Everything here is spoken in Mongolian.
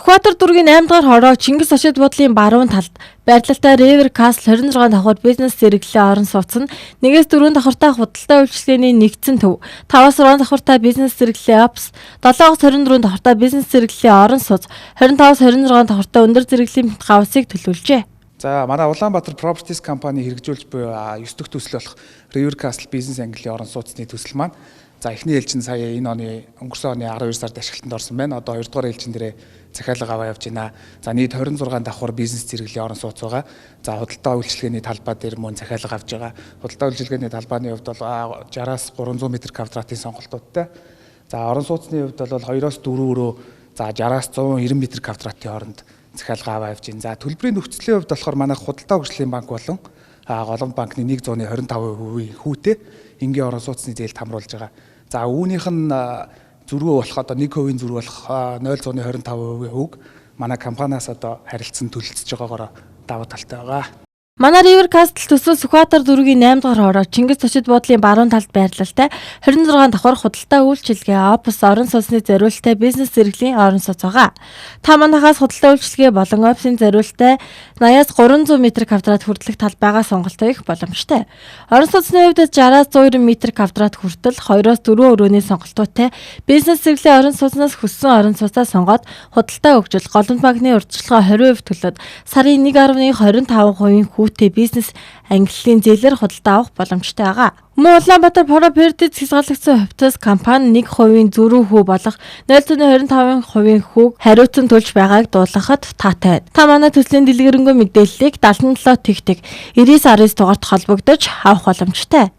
Сүхбаатар дүүргийн 8 дугаар хороо Чингис Очид буудлын баруун талд байрлалтай River Castle 26 давхар бизнес зэрэглэлийн орон сууц нь 1-4 давхартай худалдаа үйлчилгээний нэгдсэн төв, 5-6 давхартай бизнес зэрэглэлийн Ops, 7-24 давхартай бизнес зэрэглэлийн орон сууц, 25-26 давхартай өндөр зэрэглэлийн гавсыг төлөвлөжээ. За манай Улаанбаатар Properties компани хэрэгжүүлж буй 9 дахь төсөл болох River Castle бизнес ангиллын орон сууцны төсөл маань за эхний ээлжин сая энэ оны өнгөрсөн оны 12 сард ашиглалтанд орсон байна. Одоо 2 дугаар ээлжин дээрээ захиалга аваа явж байна. За нийт 26 давхар бизнес зэрэглэлийн орон сууц байгаа. За худалдаа үйлчилгээний талбай дээр мөн захиалга авж байгаа. Худалдаа үйлчилгээний талбайны хувьд бол 60-аас 300 м2-ийн сонголтуудтай. За орон сууцны хувьд бол 2-оос 4 өрөө за 60-аас 190 м2-ийн хооронд захиалга аваа явж байна. За төлбөрийн нөхцөлийн хувьд болохоор манайх худалдаа хөгжлийн банк болон Голомт банкны 125% хүүтэй энгийн орон сууцны зээлд хамруулж байгаа. За үүнийх нь зөрүү болох одоо 1% зөрүү болох 0.25% хүүг манай компаниас одоо харилцан төлөлцөж байгаагаар давуу талтай байгаа. Манай River Castle төсөл Сүхбаатар дүүргийн 8 дугаар хороо Чингис Очид буудлын баруун талд байрлалтай 26 давхар худалдаа үйлчилгээ Ops орон сууцны зориулалттай бизнес зэрэглэлийн орон сууц байгаа. Та манайхаас худалдаа үйлчилгээ болон Ops-ын зориулалттай 80-аас 300 м2 хүртэлх талбайгаа сонголт хийх боломжтой. Орон сууцны хувьд 60-аас 190 м2 хүртэл 2-оос 4 өрөөний сонголтуудтай бизнес зэрэглэлийн орон сууцнаас хүссэн орон сууцаа сонгоод худалдаа өгжөл Голомт банкны урьдчилгаа 20% төлөөд сарын 1.25% хүүтэй бизнес ангиллын зээлээр худалдаа авах боломжтой байгаа. Мөн Улаанбаатар Properties хязгаарлагдсан хувьцаас компани 1% зөрүү хүү болох 0.25% хүүг хариуцан төлж байгааг дуулгахад таатай. Та манай төслийн дэлгэрэнгүй мэдээллийг 77 тэгтэг 9919 дугаард холбогдож авах боломжтой.